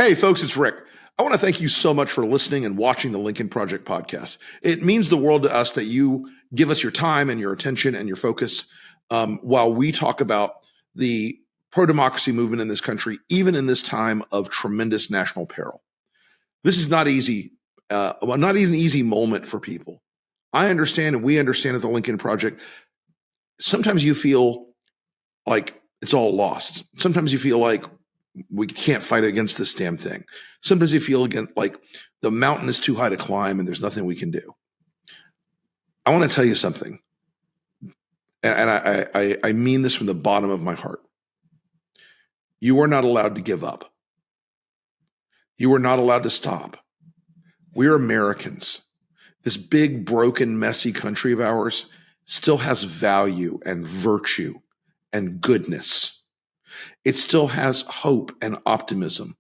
Hey, folks, it's Rick. I want to thank you so much for listening and watching the Lincoln Project podcast. It means the world to us that you give us your time and your attention and your focus while we talk about the pro-democracy movement in this country, even in this time of tremendous national peril. This is not easy, not even an easy moment for people. I understand, and we understand at the Lincoln Project, sometimes you feel like it's all lost. Sometimes you feel like we can't fight against this damn thing. Sometimes you feel again like the mountain is too high to climb and there's nothing we can do. I want to tell you something, and I mean this from the bottom of my heart. You are not allowed to give up. You are not allowed to stop. We're Americans. This big, broken, messy country of ours still has value and virtue and goodness. It still has hope and optimism.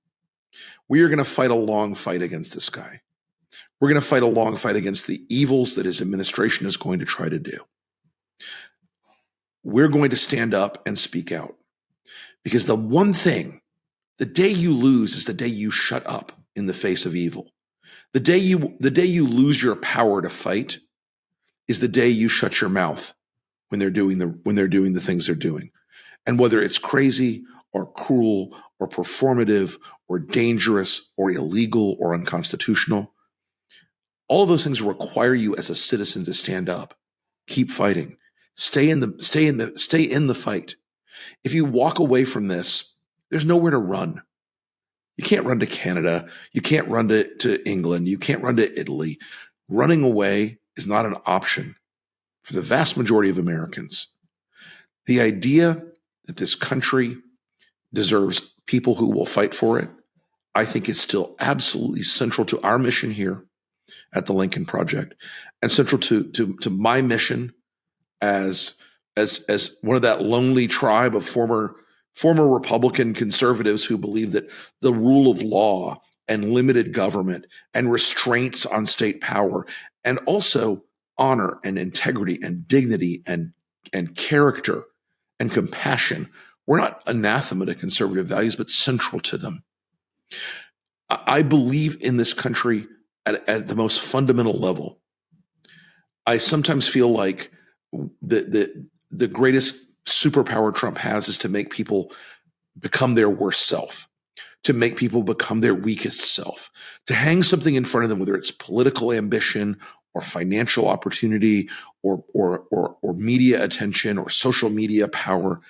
We are going to fight a long fight against this guy. We're going to fight a long fight against the evils that his administration is going to try to do. We're going to stand up and speak out. Because the one thing, the day you lose is the day you shut up in the face of evil. The day you lose your power to fight is the day you shut your mouth when they're doing the things they're doing. And whether it's crazy or cruel or performative or dangerous or illegal or unconstitutional, all of those things require you as a citizen to stand up, keep fighting, stay in the fight. If you walk away from this, there's nowhere to run. You can't run to Canada. You can't run to England. You can't run to Italy. Running away is not an option for the vast majority of Americans. The idea that this country deserves people who will fight for it, I think is still absolutely central to our mission here at the Lincoln Project, and central to my mission as one of that lonely tribe of former Republican conservatives who believe that the rule of law and limited government and restraints on state power and also honor and integrity and dignity and character and compassion were not anathema to conservative values, but central to them. I believe in this country at the most fundamental level. I sometimes feel like the greatest superpower Trump has is to make people become their worst self, to make people become their weakest self, to hang something in front of them, whether it's political ambition or financial opportunity or media attention or social media power,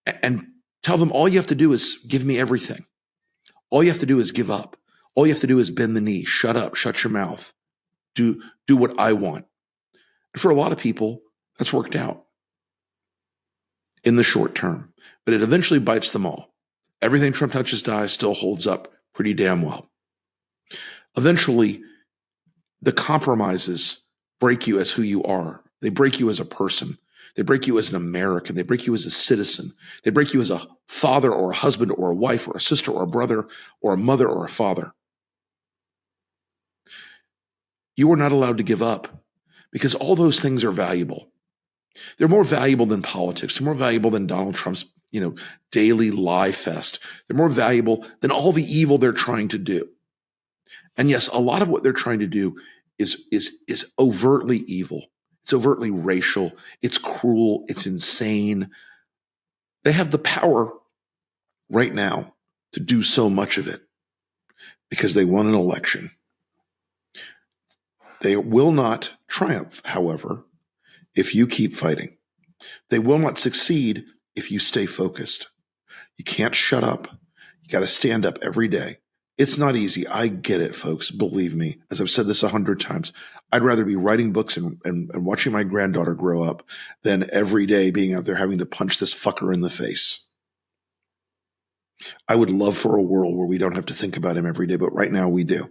and tell them all you have to do is give me everything. All you have to do is give up. All you have to do is bend the knee, shut up, shut your mouth, do what I want. And for a lot of people, that's worked out in the short term, but it eventually bites them all. Everything Trump touches dies still holds up pretty damn well. Eventually, the compromises break you as who you are. They break you as a person. They break you as an American. They break you as a citizen. They break you as a father or a husband or a wife or a sister or a brother or a mother or a father. You are not allowed to give up because all those things are valuable. They're more valuable than politics. They're more valuable than Donald Trump's, daily lie fest. They're more valuable than all the evil they're trying to do. And yes, a lot of what they're trying to do is overtly evil. It's overtly racial. It's cruel. It's insane. They have the power right now to do so much of it because they won an election. They will not triumph, however, if you keep fighting. They will not succeed if you stay focused. You can't shut up. You got to stand up every day. It's not easy. I get it, folks. Believe me. As I've said this 100 times, I'd rather be writing books and watching my granddaughter grow up than every day being out there having to punch this fucker in the face. I would love for a world where we don't have to think about him every day, but right now we do.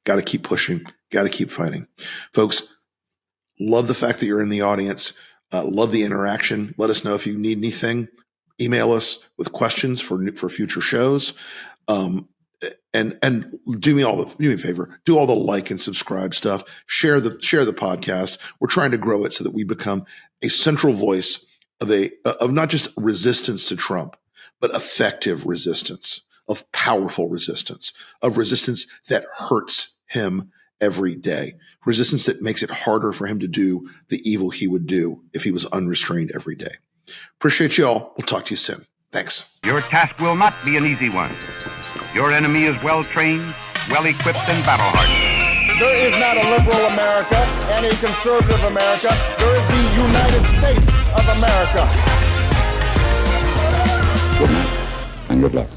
Got to keep pushing. Got to keep fighting. Folks, love the fact that you're in the audience. Love the interaction. Let us know if you need anything. Email us with questions for future shows. And do me a favor. Do all the like and subscribe stuff. Share the podcast. We're trying to grow it so that we become a central voice of not just resistance to Trump, but effective resistance. of powerful resistance, of resistance that hurts him every day, resistance that makes it harder for him to do the evil he would do if he was unrestrained every day. Appreciate you all. We'll talk to you soon. Thanks. Your task will not be an easy one. Your enemy is well-trained, well-equipped, and battle-hardened. There is not a liberal America and a conservative America. There is the United States of America. Good night and good luck.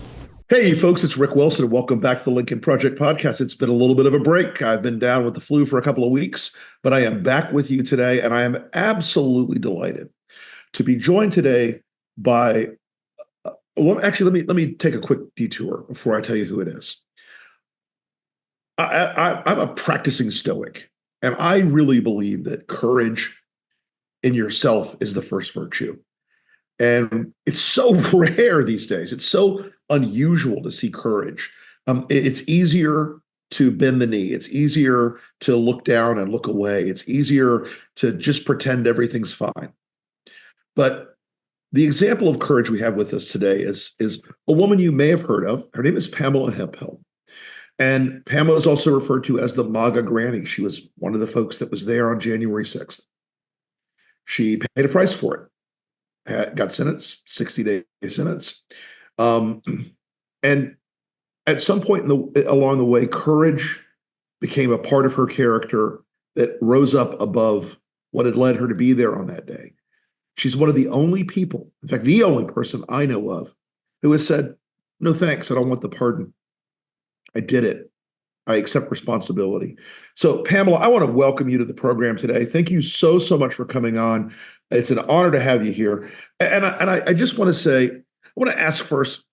Hey, folks, it's Rick Wilson. Welcome back to the Lincoln Project Podcast. It's been a little bit of a break. I've been down with the flu for a couple of weeks, but I am back with you today, and I am absolutely delighted to be joined today by well, actually, let me take a quick detour before I tell you who it is. I'm a practicing Stoic, and I really believe that courage in yourself is the first virtue. And it's so rare these days. It's so unusual to see courage. It's easier to bend the knee. It's easier to look down and look away. It's easier to just pretend everything's fine. But the example of courage we have with us today is a woman you may have heard of. Her name is Pamela Hemphill. And Pamela is also referred to as the MAGA Granny. She was one of the folks that was there on January 6th. She paid a price for it, got sentenced, 60-day sentence. And at some point along the way, courage became a part of her character that rose up above what had led her to be there on that day. She's one of the only people, in fact, the only person I know of, who has said, no, thanks, I don't want the pardon. I did it. I accept responsibility. So, Pamela, I want to welcome you to the program today. Thank you so much for coming on. It's an honor to have you here. And I just want to say, I want to ask first,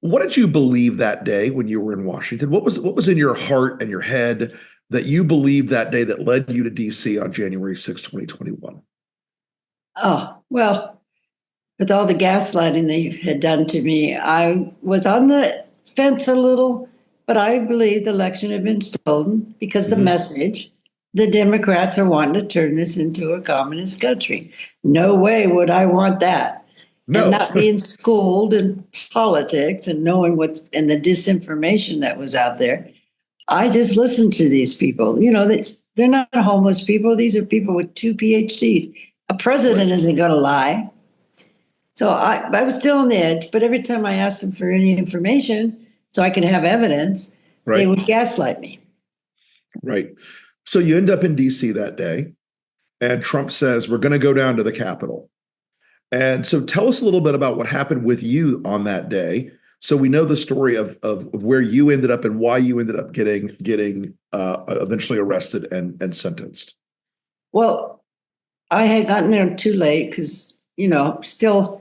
what did you believe that day when you were in Washington? What was in your heart and your head that you believed that day that led you to D.C. on January 6, 2021? Oh, well, with all the gaslighting they had done to me, I was on the fence a little, but I believe the election had been stolen because the message, the Democrats are wanting to turn this into a communist country. No way would I want that. No. And not being schooled in politics and knowing what's and the disinformation that was out there. I just listened to these people. You know, they're not homeless people. These are people with 2 PhDs. A president isn't going to lie. So I was still on the edge, but every time I asked them for any information so I could have evidence, they would gaslight me. Right. So you end up in D.C. that day, and Trump says, we're going to go down to the Capitol. And so tell us a little bit about what happened with you on that day, so we know the story of where you ended up and why you ended up getting eventually arrested and sentenced. Well, I had gotten there too late because, still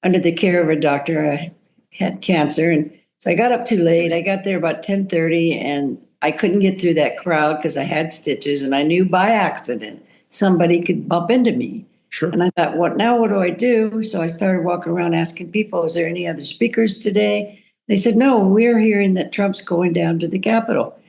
under the care of a doctor. I had cancer. And so I got up too late. I got there about 10:30 and I couldn't get through that crowd because I had stitches. And I knew by accident somebody could bump into me. Sure. And I thought, what do I do? So I started walking around asking people, is there any other speakers today? They said, no, we're hearing that Trump's going down to the Capitol.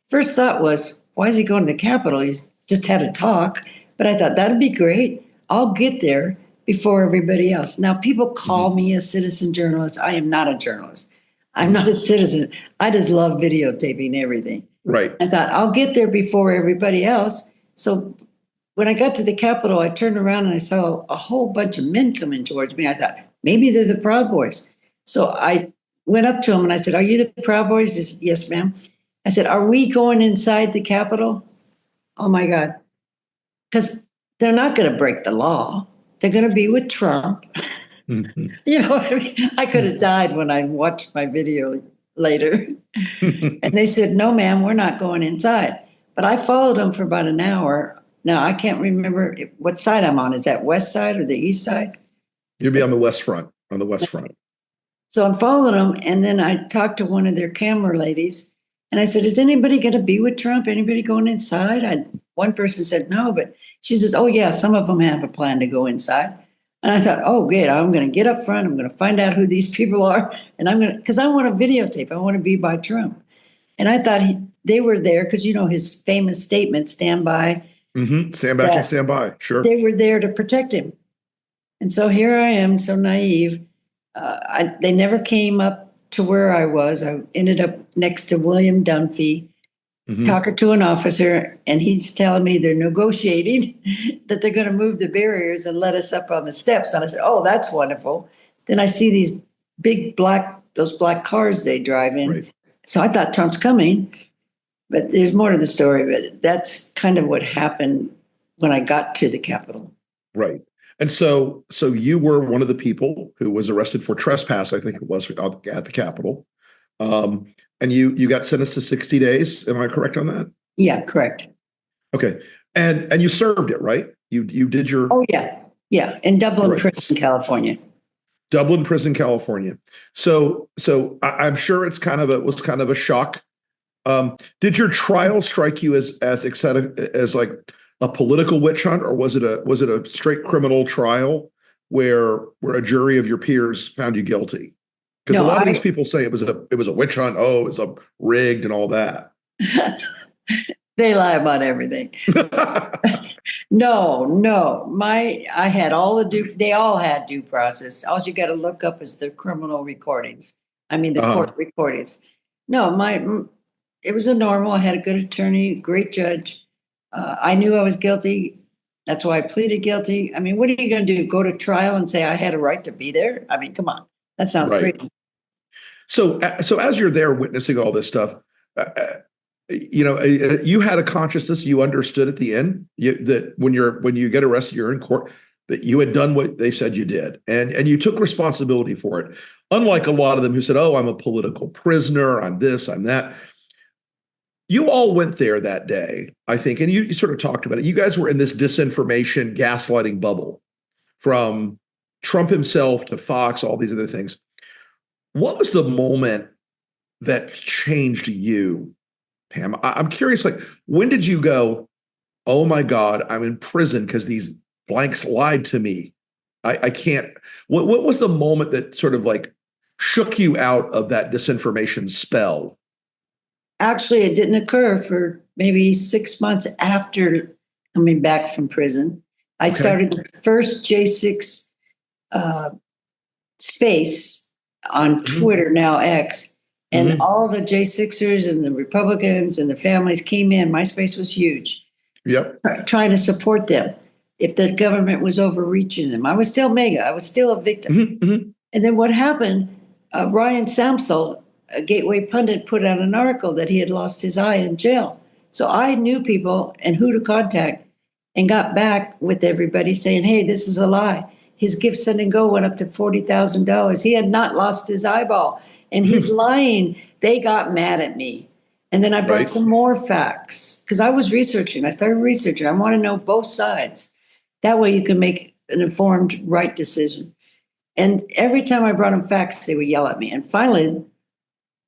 First thought was, why is he going to the Capitol? He's just had a talk. But I thought, that'd be great. I'll get there before everybody else. Now, people call me a citizen journalist. I am not a journalist. I'm not a citizen. I just love videotaping everything. Right. I thought, I'll get there before everybody else. So when I got to the Capitol, I turned around and I saw a whole bunch of men coming towards me. I thought, maybe they're the Proud Boys. So I went up to them and I said, are you the Proud Boys? He said, yes, ma'am. I said, are we going inside the Capitol? Oh, my God. Because they're not going to break the law. They're going to be with Trump. Mm-hmm. You know what I mean? I could have died when I watched my video later. And they said, no, ma'am, we're not going inside. But I followed them for about an hour. Now, I can't remember what side I'm on. Is that west side or the east side? You'd be on the west front, So I'm following them. And then I talked to one of their camera ladies. And I said, is anybody going to be with Trump? Anybody going inside? One person said no, but she says, oh, yeah, some of them have a plan to go inside. And I thought, oh, good, I'm going to get up front. I'm going to find out who these people are. And because I want to videotape. I want to be by Trump. And I thought they were there because, his famous statement, stand by. Mm-hmm. Stand back and stand by. Sure. They were there to protect him. And so here I am, so naive. They never came up to where I was. I ended up next to William Dunphy, talking to an officer, and he's telling me they're negotiating that they're going to move the barriers and let us up on the steps. And I said, "Oh, that's wonderful." Then I see these those black cars they drive in. Right. So I thought Trump's coming, but there's more to the story. But that's kind of what happened when I got to the Capitol. Right. And so you were one of the people who was arrested for trespass, I think it was, at the Capitol. And you got sentenced to 60 days. Am I correct on that? Yeah, correct. Okay. And you served it, right? You did your Oh yeah. Yeah. In Dublin Right. Prison, California. Dublin Prison, California. So I'm sure it was kind of a shock. Did your trial strike you as excited as like a political witch hunt, or was it a straight criminal trial where a jury of your peers found you guilty? Because a lot of these people say it was a witch hunt. Oh, it was a rigged and all that. They lie about everything. No. I had they all had due process. All you got to look up is the criminal recordings. I mean, the court recordings. No, it was a normal. I had a good attorney, great judge. I knew I was guilty. That's why I pleaded guilty. I mean, what are you going to do? Go to trial and say I had a right to be there? I mean, come on. That sounds crazy. So as you're there witnessing all this stuff, you had a consciousness. You understood at the end that when you get arrested, you're in court, that you had done what they said you did, and you took responsibility for it. Unlike a lot of them who said, "Oh, I'm a political prisoner. I'm this. I'm that." You all went there that day, I think, and you sort of talked about it. You guys were in this disinformation, gaslighting bubble, from Trump himself to Fox, all these other things. What was the moment that changed you, Pam? I'm curious, like, when did you go, "Oh my God, I'm in prison because these blanks lied to me. I can't." What was the moment that sort of like shook you out of that disinformation spell? Actually, it didn't occur for maybe 6 months after coming back from prison. I started the first J6 space on Twitter, now X, and all the J6ers and the Republicans and the families came in. My space was huge. Yep. Trying to support them if the government was overreaching them. I was still MAGA. I was still a victim. And then what happened, Ryan Samsel, a Gateway pundit, put out an article that he had lost his eye in jail. So I knew people and who to contact and got back with everybody saying, "Hey, this is a lie. His gift send and go went up to $40,000. He had not lost his eyeball and he's lying." They got mad at me. And then I brought some more facts because I was researching. I started researching. I want to know both sides. That way you can make an informed, right decision. And every time I brought them facts, they would yell at me. And finally,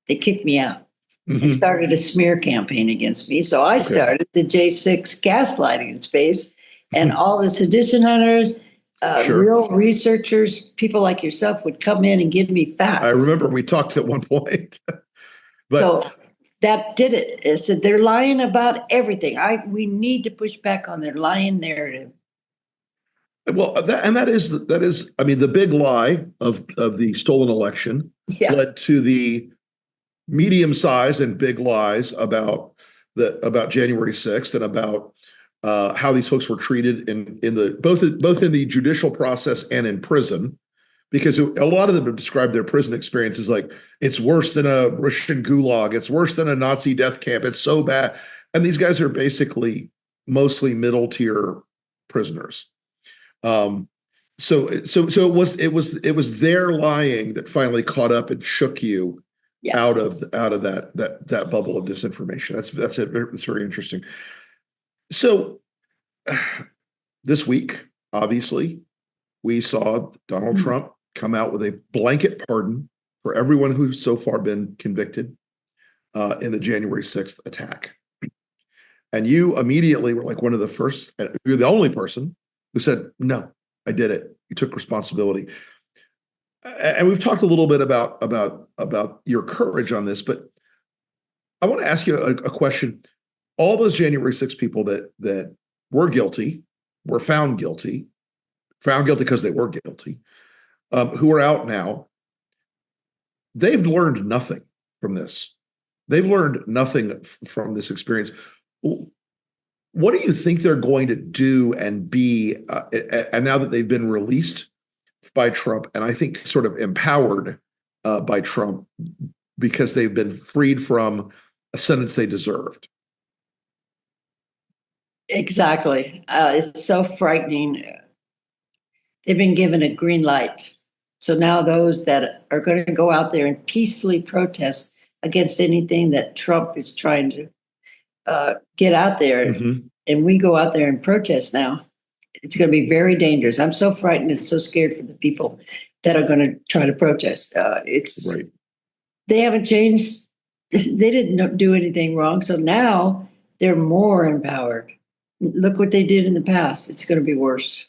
they kicked me out and started a smear campaign against me. So I started the J6 gaslighting space, and all the sedition hunters, real researchers, people like yourself would come in and give me facts. I remember we talked at one point. So that did it. It said they're lying about everything. We need to push back on their lying narrative. Well, that is, I mean, the big lie of the stolen election led to the medium-sized and big lies about January 6th and about how these folks were treated in the both in the judicial process and in prison, because a lot of them have described their prison experience as like, it's worse than a Russian gulag, it's worse than a Nazi death camp, it's so bad. And these guys are basically mostly middle tier prisoners. So it was their lying that finally caught up and shook you out of that bubble of disinformation. That's very interesting. So this week, obviously, we saw Donald Trump come out with a blanket pardon for everyone who's so far been convicted in the January 6th attack. And you immediately were like one of the first, you're the only person who said, "No, I did it." You took responsibility. And we've talked a little bit about your courage on this, but I want to ask you a question. All those January 6 people that were guilty, were found guilty because they were guilty, who are out now. they've learned nothing from this. They've learned nothing from this experience. What do you think they're going to do and be, and now that they've been released by Trump, and I think sort of empowered by Trump because they've been freed from a sentence they deserved? Exactly. It's so frightening. They've been given a green light. So now those that are going to go out there and peacefully protest against anything that Trump is trying to get out there, and we go out there and protest now, it's going to be very dangerous. I'm so frightened and so scared for the people that are going to try to protest. It's right. They haven't changed. They didn't do anything wrong. So now they're more empowered. Look what they did in the past. It's going to be worse.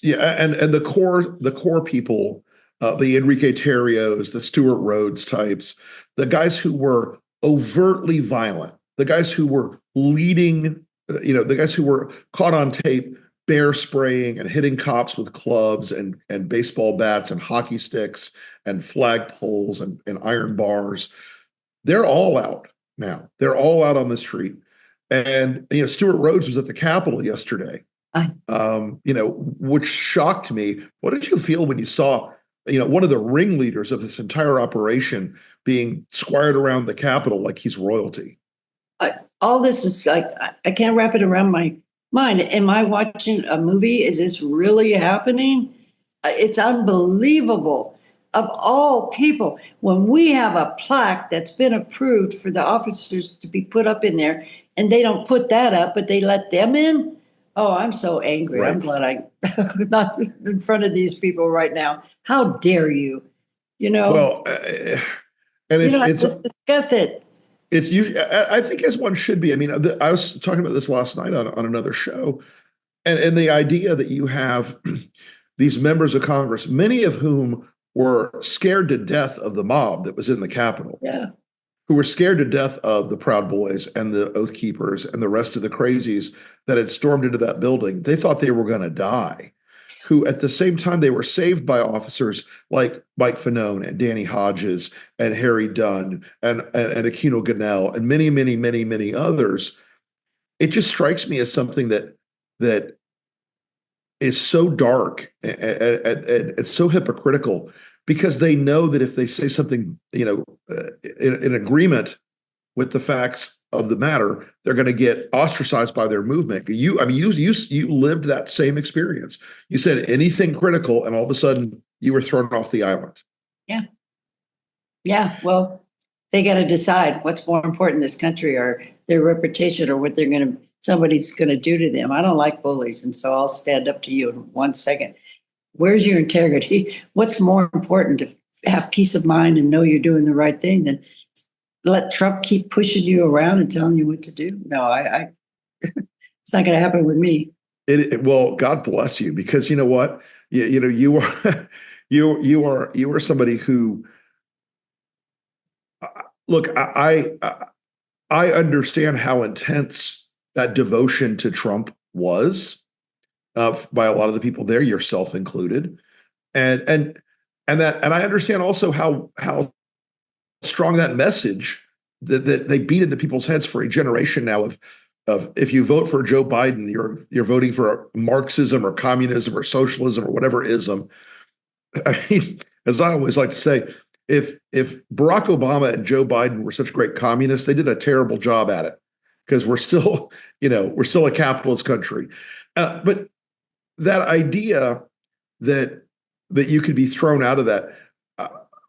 Yeah, and the core people, the Enrique Terrios, the Stuart Rhodes types, the guys who were overtly violent, the guys who were leading, the guys who were caught on tape bear spraying and hitting cops with clubs and baseball bats and hockey sticks and flagpoles and iron bars. They're all out now. They're all out on the street. And Stuart Rhodes was at the Capitol yesterday. Which shocked me. What did you feel when you saw, one of the ringleaders of this entire operation being squired around the Capitol like he's royalty? All this is like, I can't wrap it around my mind. Am I watching a movie? Is this really happening? It's unbelievable. Of all people, when we have a plaque that's been approved for the officers to be put up in there, and they don't put that up, but they let them in. Oh, I'm so angry. Right. I'm glad I'm not in front of these people right now. How dare you? Well, and it's just discuss it. It's usually, I think, as one should be. I mean, I was talking about this last night on another show, and the idea that you have these members of Congress, many of whom were scared to death of the mob that was in the Capitol. Yeah. Who were scared to death of the Proud Boys and the Oath Keepers and the rest of the crazies that had stormed into that building. They thought they were going to die. Who, at the same time, they were saved by officers like Mike Fanone and Danny Hodges and Harry Dunn and Aquino Ganell and many, many, many, many others. It just strikes me as something that is so dark and it's so hypocritical, because they know that if they say something, in agreement with the facts of the matter, they're going to get ostracized by their movement. You lived that same experience. You said anything critical, and all of a sudden you were thrown off the island. Yeah. Yeah. Well, they got to decide what's more important in this country, or their reputation, or what somebody's going to do to them. I don't like bullies, and so I'll stand up to you in 1 second. Where's your integrity? What's more important, to have peace of mind and know you're doing the right thing than let Trump keep pushing you around and telling you what to do? No, I it's not going to happen with me. Well, God bless you, because you know what? You are you are somebody who, look, I understand how intense that devotion to Trump was. By a lot of the people there, yourself included, and I understand also how strong that message that they beat into people's heads for a generation now of if you vote for Joe Biden, you're voting for Marxism or communism or socialism or whatever ism. I mean, as I always like to say, if Barack Obama and Joe Biden were such great communists, they did a terrible job at it, because we're still a capitalist country, but that idea that you could be thrown out of that.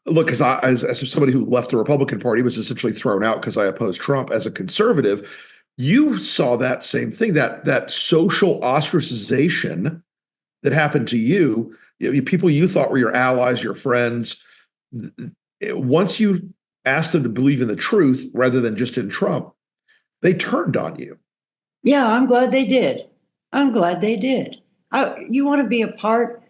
Look, because as somebody who left the Republican Party, was essentially thrown out because I opposed Trump. As a conservative, you saw that same thing, that social ostracization that happened to you. People you thought were your allies, your friends. Once you asked them to believe in the truth rather than just in Trump, they turned on you. Yeah, I'm glad they did. You want to be a part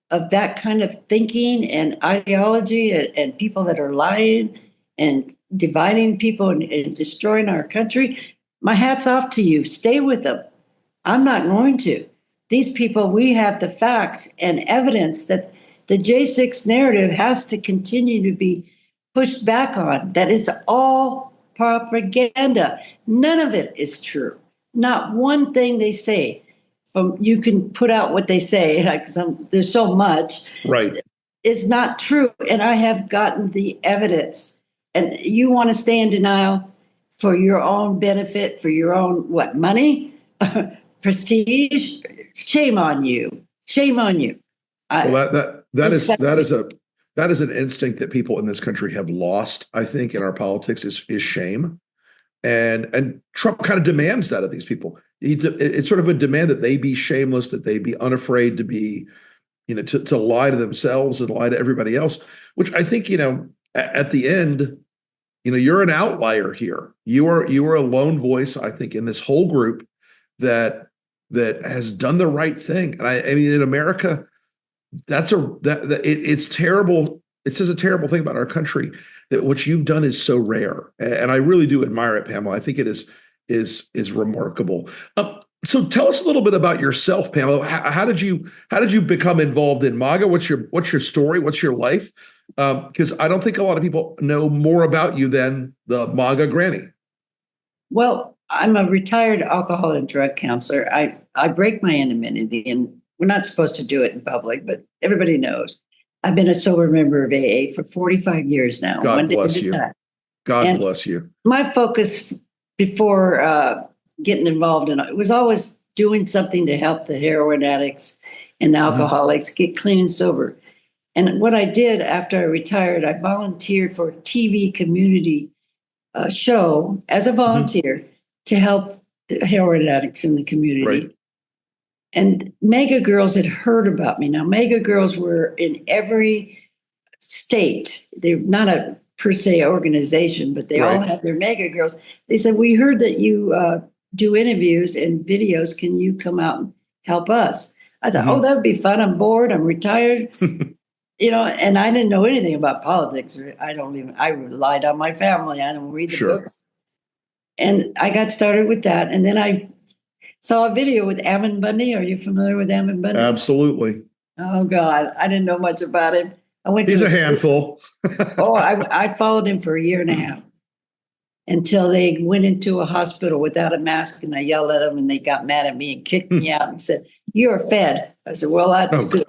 of that kind of thinking and ideology, and people that are lying and dividing people and destroying our country? My hat's off to you. Stay with them. I'm not going to. These people, we have the facts and evidence that the J6 narrative has to continue to be pushed back on that it's all propaganda. None of it is true. Not one thing they say. You can put out what they say. Like there's so much. Right. It's not true, and I have gotten the evidence. And you want to stay in denial for your own benefit, for your own money, prestige? Shame on you! Shame on you! Well, that is an instinct that people in this country have lost. I think in our politics is shame, and Trump kind of demands that of these people. It's sort of a demand that they be shameless, that they be unafraid to be, to lie to themselves and lie to everybody else. Which I think, at the end, you're an outlier here. You are a lone voice, I think, in this whole group that has done the right thing. And I mean, in America, it's terrible. It says a terrible thing about our country that what you've done is so rare, and I really do admire it, Pamela. I think it is remarkable. So tell us a little bit about yourself, Pamela. How did you become involved in MAGA? What's your story? What's your life? Because I don't think a lot of people know more about you than the MAGA Granny. Well, I'm a retired alcohol and drug counselor. I break my anonymity, and we're not supposed to do it in public, but everybody knows. I've been a sober member of AA for 45 years now. God bless you. God bless you. My focus before getting involved in it was always doing something to help the heroin addicts and the alcoholics get clean and sober. And what I did after I retired, I volunteered for a TV community show as a volunteer to help the heroin addicts in the community. Right. And MAGA Girls had heard about me. Now, MAGA Girls were in every state. They're not a per se organization, but they all have their MAGA Girls. They said, we heard that you do interviews and videos. Can you come out and help us? I thought, oh, that would be fun. I'm bored. I'm retired. And I didn't know anything about politics. I relied on my family. I don't read the books. And I got started with that. And then I saw a video with Ammon Bundy. Are you familiar with Ammon Bundy? Absolutely. Oh, God. I didn't know much about him. He's a handful. I followed him for a year and a half until they went into a hospital without a mask, and I yelled at them, and they got mad at me and kicked me out and said, "You're a Fed." I said, "Well, that's good.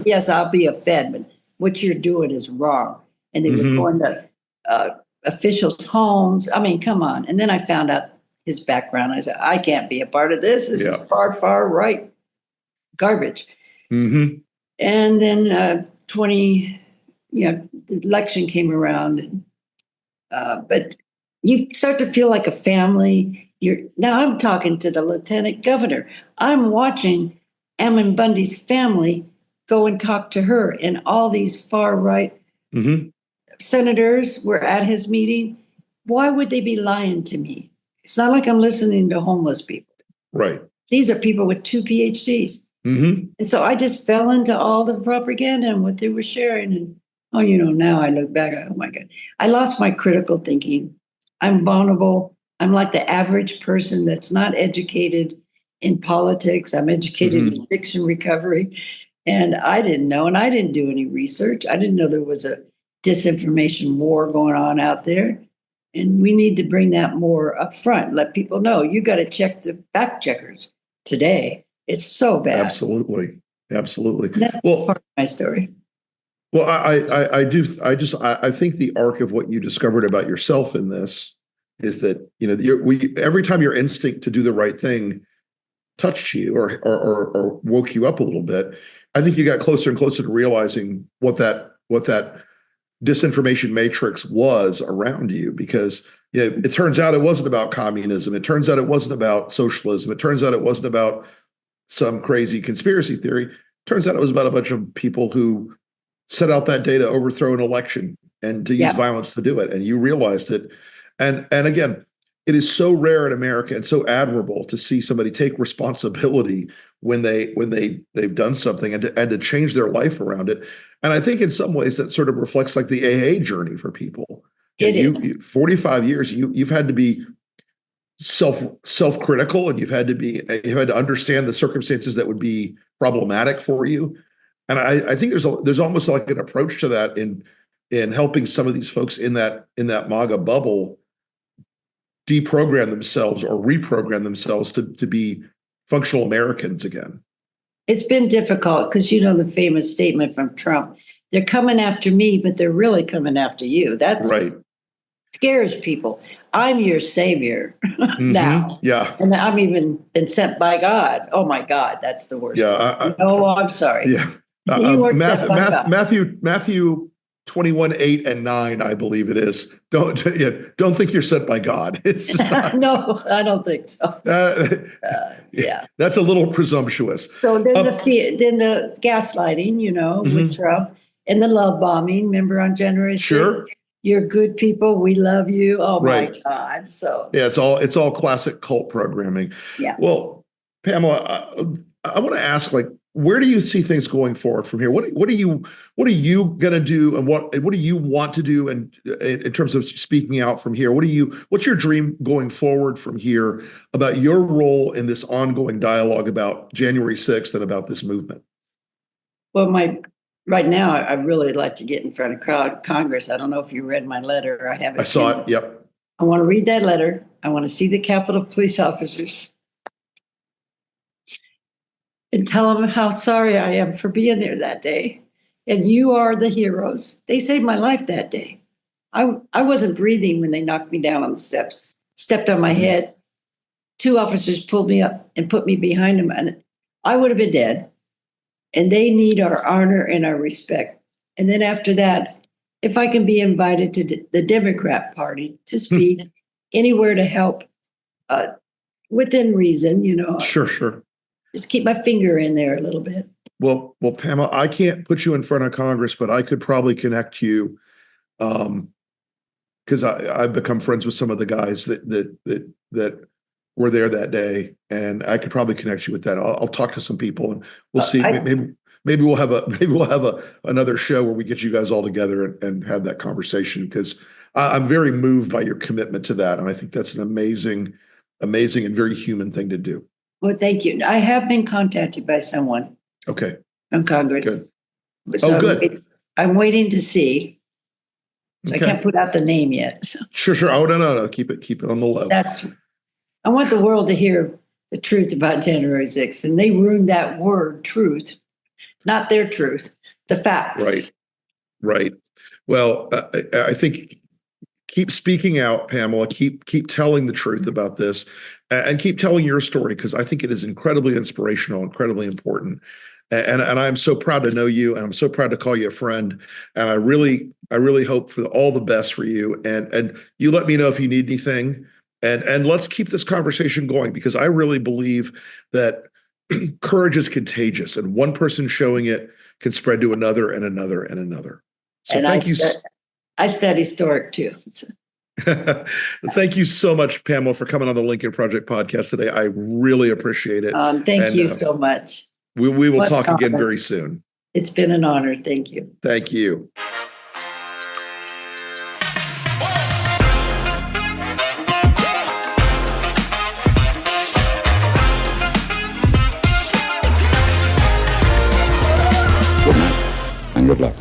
Yes, I'll be a Fed, but what you're doing is wrong." And they were going to officials' homes. I mean, come on. And then I found out his background. I said, I can't be a part of this. This is far, far right garbage. And then the election came around. But you start to feel like a family. Now I'm talking to the lieutenant governor. I'm watching Ammon Bundy's family go and talk to her. And all these far right senators were at his meeting. Why would they be lying to me? It's not like I'm listening to homeless people. Right. These are people with 2 PhDs. And so I just fell into all the propaganda and what they were sharing. And, now I look back, oh my God, I lost my critical thinking. I'm vulnerable. I'm like the average person that's not educated in politics. I'm educated in addiction recovery. And I didn't know, and I didn't do any research. I didn't know there was a disinformation war going on out there. And we need to bring that more up front. Let people know you got to check the fact checkers today. It's so bad. Absolutely. And that's part of my story. Well, I think the arc of what you discovered about yourself in this is that, every time your instinct to do the right thing touched you or woke you up a little bit, I think you got closer and closer to realizing what that disinformation matrix was around you, because it turns out it wasn't about communism. It turns out it wasn't about socialism. It turns out it wasn't about some crazy conspiracy theory. It turns out it was about a bunch of people who set out that day to overthrow an election and to use violence to do it. And you realized it. And again, it is so rare in America and so admirable to see somebody take responsibility when they've done something and to change their life around it. And I think in some ways that sort of reflects like the AA journey for people. You 45 years, you've had to be self-critical, and you've had to understand the circumstances that would be problematic for you. And I think there's almost like an approach to that in in helping some of these folks in that MAGA bubble deprogram themselves or reprogram themselves to be functional Americans again. It's been difficult because the famous statement from Trump, they're coming after me, but they're really coming after you. That's right. Scares people. I'm your savior now. Yeah. And I'm even been sent by God. Oh my God, that's the worst. Yeah. I'm sorry. Yeah. You weren't sent by God. Matthew 21:8-9, I believe it is. Don't think you're sent by God. It's just not. No, I don't think so. Yeah, that's a little presumptuous. So then the gaslighting, with Trump, and the love bombing. Remember on January 6th? Sure. You're good people. We love you. Oh right. My God. So yeah, it's all classic cult programming. Yeah. Well, Pamela, I want to ask, where do you see things going forward from here? What are you going to do, and what do you want to do, and in terms of speaking out from here? What's your dream going forward from here about your role in this ongoing dialogue about January 6th and about this movement? Well, right now, I really like to get in front of Congress. I don't know if you read my letter. I haven't. I saw it. Yep. I want to read that letter. I want to see the Capitol Police officers and tell them how sorry I am for being there that day. And you are the heroes. They saved my life that day. I wasn't breathing when they knocked me down on the steps, stepped on my head. 2 officers pulled me up and put me behind them, and I would have been dead. And they need our honor and our respect. And then after that, if I can be invited to the Democrat Party to speak anywhere to help within reason, Sure. Just keep my finger in there a little bit. Well, Pamela, I can't put you in front of Congress, but I could probably connect you, because I've become friends with some of the guys that were there that day, and I could probably connect you with that. I'll talk to some people, and we'll see. Maybe we'll have another show where we get you guys all together and have that conversation, because I'm very moved by your commitment to that, and I think that's an amazing and very human thing to do. Well, thank you. I have been contacted by someone. Okay. From Congress. Good. So good. I'm waiting to see. So okay. I can't put out the name yet. So. Sure. Oh, no. Keep it on the low. I want the world to hear the truth about January 6th. And they ruined that word, truth, not their truth, the facts. Right. Well, I think keep speaking out, Pamela. Keep telling the truth about this, and keep telling your story, because I think it is incredibly inspirational, incredibly important. And I'm so proud to know you, and I'm so proud to call you a friend. And I really hope for all the best for you. And you let me know if you need anything. And let's keep this conversation going, because I really believe that courage is contagious, and one person showing it can spread to another and another and another. So thank you. I study historic too. Thank you so much, Pamela, for coming on the Lincoln Project podcast today. I really appreciate it. Thank you so much. We will talk again very soon. It's been an honor. Thank you. Thank you. Good night and good luck.